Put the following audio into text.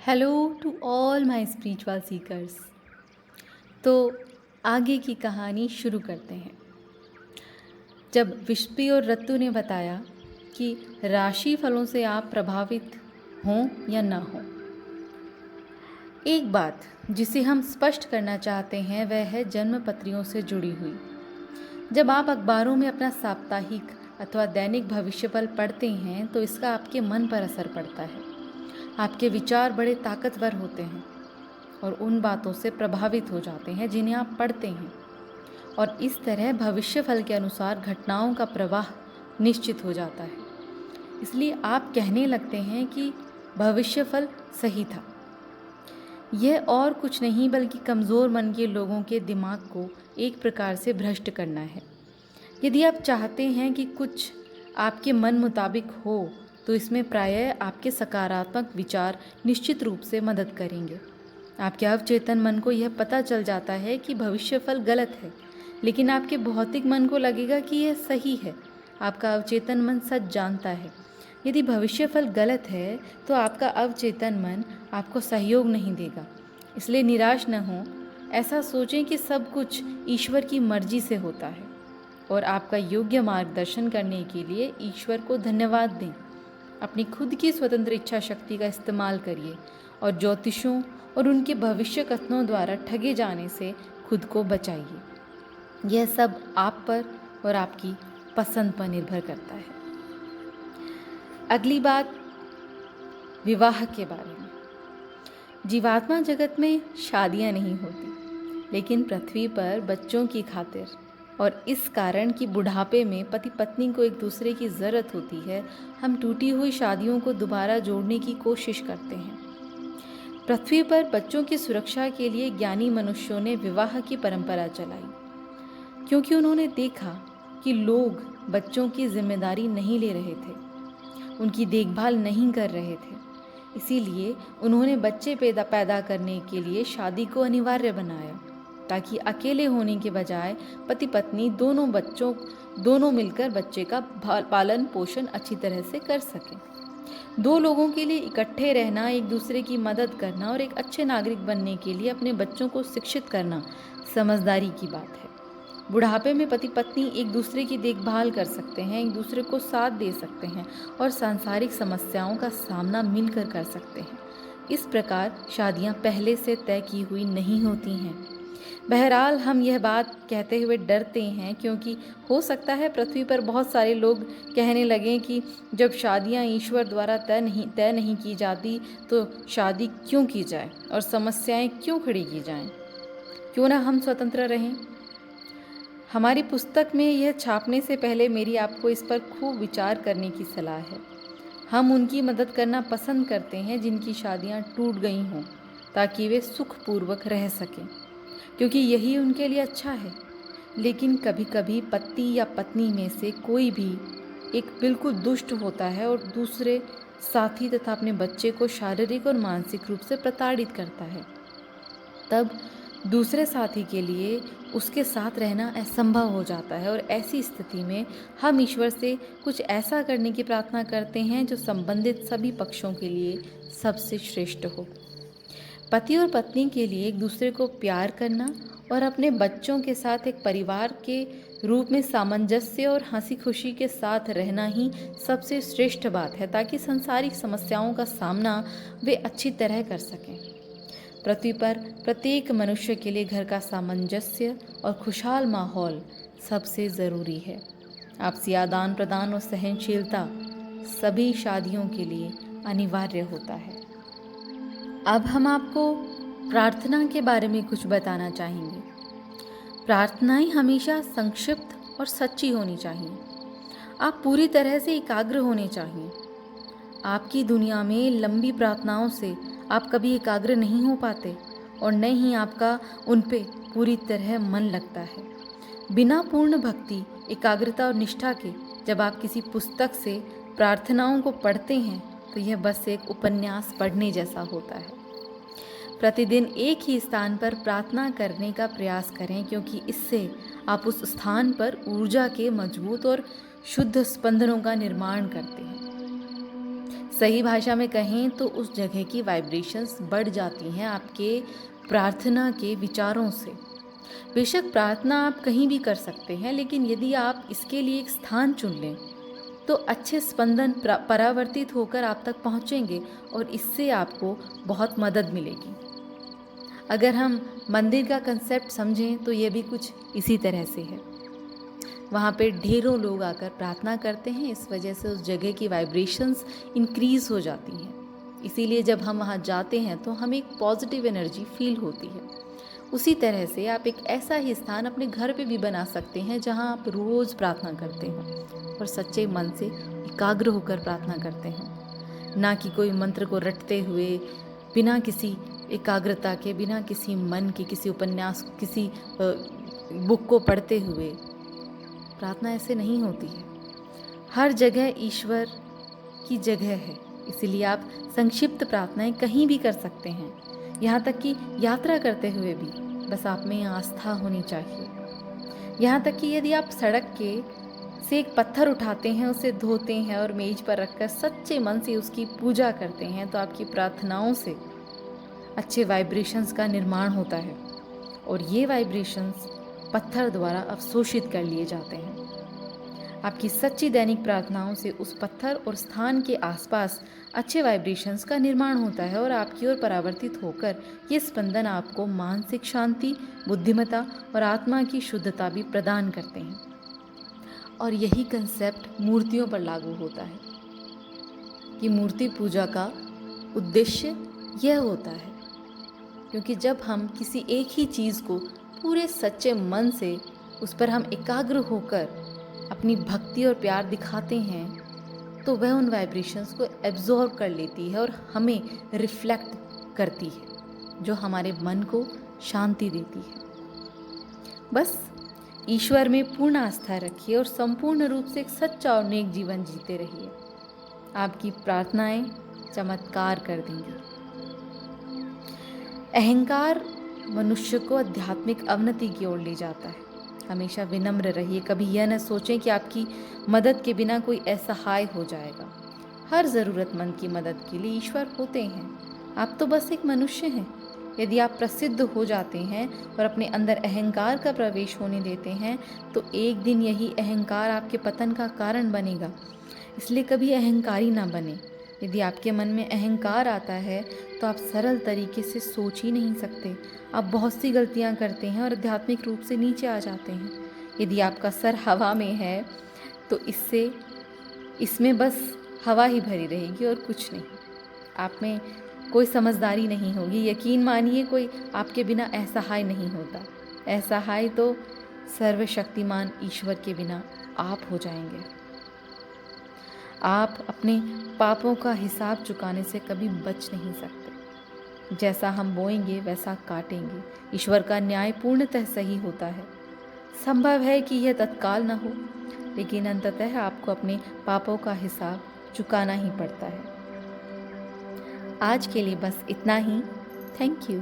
Hello to all my spiritual seekers. तो आगे की कहानी शुरू करते हैं। जब विष्पी और रत्तू ने बताया कि राशि फलों से आप प्रभावित हों या ना हों, एक बात जिसे हम स्पष्ट करना चाहते हैं वह है जन्म पत्रियों से जुड़ी हुई। जब आप अखबारों में अपना साप्ताहिक अथवा दैनिक भविष्यफल पढ़ते हैं तो इसका आपके मन पर असर पड़ता है। आपके विचार बड़े ताकतवर होते हैं और उन बातों से प्रभावित हो जाते हैं जिन्हें आप पढ़ते हैं, और इस तरह भविष्यफल के अनुसार घटनाओं का प्रवाह निश्चित हो जाता है। इसलिए आप कहने लगते हैं कि भविष्यफल सही था। यह और कुछ नहीं बल्कि कमज़ोर मन के लोगों के दिमाग को एक प्रकार से भ्रष्ट करना है। यदि आप चाहते हैं कि कुछ आपके मन मुताबिक हो तो इसमें प्रायः आपके सकारात्मक विचार निश्चित रूप से मदद करेंगे। आपके अवचेतन मन को यह पता चल जाता है कि भविष्यफल गलत है, लेकिन आपके भौतिक मन को लगेगा कि यह सही है। आपका अवचेतन मन सच जानता है। यदि भविष्यफल गलत है तो आपका अवचेतन मन आपको सहयोग नहीं देगा। इसलिए निराश न हो। ऐसा सोचें कि सब कुछ ईश्वर की मर्जी से होता है और आपका योग्य मार्गदर्शन करने के लिए ईश्वर को धन्यवाद दें। अपनी खुद की स्वतंत्र इच्छा शक्ति का इस्तेमाल करिए और ज्योतिषों और उनके भविष्य कथनों द्वारा ठगे जाने से खुद को बचाइए। यह सब आप पर और आपकी पसंद पर निर्भर करता है। अगली बात विवाह के बारे में। जीवात्मा जगत में शादियां नहीं होती, लेकिन पृथ्वी पर बच्चों की खातिर और इस कारण कि बुढ़ापे में पति पत्नी को एक दूसरे की ज़रूरत होती है, हम टूटी हुई शादियों को दोबारा जोड़ने की कोशिश करते हैं। पृथ्वी पर बच्चों की सुरक्षा के लिए ज्ञानी मनुष्यों ने विवाह की परंपरा चलाई, क्योंकि उन्होंने देखा कि लोग बच्चों की जिम्मेदारी नहीं ले रहे थे, उनकी देखभाल नहीं कर रहे थे। इसीलिए उन्होंने बच्चे पैदा करने के लिए शादी को अनिवार्य बनाया, ताकि अकेले होने के बजाय पति पत्नी दोनों मिलकर बच्चे का पालन पोषण अच्छी तरह से कर सकें। दो लोगों के लिए इकट्ठे रहना, एक दूसरे की मदद करना और एक अच्छे नागरिक बनने के लिए अपने बच्चों को शिक्षित करना समझदारी की बात है। बुढ़ापे में पति पत्नी एक दूसरे की देखभाल कर सकते हैं, एक दूसरे को साथ दे सकते हैं और सांसारिक समस्याओं का सामना मिलकर कर सकते हैं। इस प्रकार शादियां पहले से तय की हुई नहीं होती हैं। बहरहाल हम यह बात कहते हुए डरते हैं क्योंकि हो सकता है पृथ्वी पर बहुत सारे लोग कहने लगें कि जब शादियां ईश्वर द्वारा तय नहीं की जाती तो शादी क्यों की जाए और समस्याएं क्यों खड़ी की जाएं। क्यों ना हम स्वतंत्र रहें। हमारी पुस्तक में यह छापने से पहले मेरी आपको इस पर खूब विचार करने की सलाह है। हम उनकी मदद करना पसंद करते हैं जिनकी शादियां टूट गई हों, ताकि वे सुखपूर्वक रह सकें, क्योंकि यही उनके लिए अच्छा है। लेकिन कभी कभी पति या पत्नी में से कोई भी एक बिल्कुल दुष्ट होता है और दूसरे साथी तथा अपने बच्चे को शारीरिक और मानसिक रूप से प्रताड़ित करता है। तब दूसरे साथी के लिए उसके साथ रहना असंभव हो जाता है और ऐसी स्थिति में हम ईश्वर से कुछ ऐसा करने की प्रार्थना करते हैं जो संबंधित सभी पक्षों के लिए सबसे श्रेष्ठ हो। पति और पत्नी के लिए एक दूसरे को प्यार करना और अपने बच्चों के साथ एक परिवार के रूप में सामंजस्य और हंसी खुशी के साथ रहना ही सबसे श्रेष्ठ बात है, ताकि सांसारिक समस्याओं का सामना वे अच्छी तरह कर सकें। पृथ्वी पर प्रत्येक मनुष्य के लिए घर का सामंजस्य और खुशहाल माहौल सबसे ज़रूरी है। आपसी आदान प्रदान और सहनशीलता सभी शादियों के लिए अनिवार्य होता है। अब हम आपको प्रार्थना के बारे में कुछ बताना चाहेंगे। प्रार्थनाएं हमेशा संक्षिप्त और सच्ची होनी चाहिए। आप पूरी तरह से एकाग्र होने चाहिए। आपकी दुनिया में लंबी प्रार्थनाओं से आप कभी एकाग्र नहीं हो पाते और न ही आपका उन पे पूरी तरह मन लगता है। बिना पूर्ण भक्ति, एकाग्रता और निष्ठा के जब आप किसी पुस्तक से प्रार्थनाओं को पढ़ते हैं तो यह बस एक उपन्यास पढ़ने जैसा होता है। प्रतिदिन एक ही स्थान पर प्रार्थना करने का प्रयास करें, क्योंकि इससे आप उस स्थान पर ऊर्जा के मजबूत और शुद्ध स्पंदनों का निर्माण करते हैं। सही भाषा में कहें तो उस जगह की वाइब्रेशंस बढ़ जाती हैं आपके प्रार्थना के विचारों से। बेशक प्रार्थना आप कहीं भी कर सकते हैं, लेकिन यदि आप इसके लिए एक स्थान चुन लें तो अच्छे स्पंदन परावर्तित होकर आप तक पहुंचेंगे और इससे आपको बहुत मदद मिलेगी। अगर हम मंदिर का कंसेप्ट समझें तो ये भी कुछ इसी तरह से है। वहाँ पे ढेरों लोग आकर प्रार्थना करते हैं, इस वजह से उस जगह की वाइब्रेशंस इंक्रीज़ हो जाती हैं। इसीलिए जब हम वहाँ जाते हैं तो हमें एक पॉजिटिव एनर्जी फील होती है। उसी तरह से आप एक ऐसा ही स्थान अपने घर पे भी बना सकते हैं जहाँ आप रोज़ प्रार्थना करते हैं और सच्चे मन से एकाग्र होकर प्रार्थना करते हैं, ना कि कोई मंत्र को रटते हुए, बिना किसी एकाग्रता के, बिना किसी मन के, किसी उपन्यास, किसी बुक को पढ़ते हुए। प्रार्थना ऐसे नहीं होती है। हर जगह ईश्वर की जगह है, इसीलिए आप संक्षिप्त प्रार्थनाएं कहीं भी कर सकते हैं, यहाँ तक कि यात्रा करते हुए भी। बस आप में आस्था होनी चाहिए। यहाँ तक कि यदि आप सड़क से एक पत्थर उठाते हैं, उसे धोते हैं और मेज पर रखकर सच्चे मन से उसकी पूजा करते हैं, तो आपकी प्रार्थनाओं से अच्छे वाइब्रेशंस का निर्माण होता है और ये वाइब्रेशंस पत्थर द्वारा अवशोषित कर लिए जाते हैं। आपकी सच्ची दैनिक प्रार्थनाओं से उस पत्थर और स्थान के आसपास अच्छे वाइब्रेशंस का निर्माण होता है और आपकी ओर परावर्तित होकर ये स्पंदन आपको मानसिक शांति, बुद्धिमत्ता और आत्मा की शुद्धता भी प्रदान करते हैं। और यही कंसेप्ट मूर्तियों पर लागू होता है कि मूर्ति पूजा का उद्देश्य यह होता है, क्योंकि जब हम किसी एक ही चीज़ को पूरे सच्चे मन से उस पर हम एकाग्र होकर अपनी भक्ति और प्यार दिखाते हैं तो वह उन वाइब्रेशंस को एब्जॉर्ब कर लेती है और हमें रिफ्लेक्ट करती है, जो हमारे मन को शांति देती है। बस ईश्वर में पूर्ण आस्था रखिए और संपूर्ण रूप से एक सच्चा और नेक जीवन जीते रहिए। आपकी प्रार्थनाएं चमत्कार कर देंगी। अहंकार मनुष्य को आध्यात्मिक अवनति की ओर ले जाता है। हमेशा विनम्र रहिए, कभी यह न सोचें कि आपकी मदद के बिना कोई असहाय हो जाएगा। हर ज़रूरतमंद की मदद के लिए ईश्वर होते हैं, आप तो बस एक मनुष्य हैं। यदि आप प्रसिद्ध हो जाते हैं और अपने अंदर अहंकार का प्रवेश होने देते हैं तो एक दिन यही अहंकार आपके पतन का कारण बनेगा। इसलिए कभी अहंकारी ना बने। यदि आपके मन में अहंकार आता है तो आप सरल तरीके से सोच ही नहीं सकते। आप बहुत सी गलतियां करते हैं और आध्यात्मिक रूप से नीचे आ जाते हैं। यदि आपका सर हवा में है तो इसमें बस हवा ही भरी रहेगी और कुछ नहीं। आप में कोई समझदारी नहीं होगी। यकीन मानिए, कोई आपके बिना असहाय नहीं होता। असहाय तो सर्वशक्तिमान ईश्वर के बिना आप हो जाएंगे। आप अपने पापों का हिसाब चुकाने से कभी बच नहीं सकते। जैसा हम बोएंगे वैसा काटेंगे। ईश्वर का न्याय पूर्णतः सही होता है। संभव है कि यह तत्काल न हो, लेकिन अंततः आपको अपने पापों का हिसाब चुकाना ही पड़ता है। आज के लिए बस इतना ही। Thank you.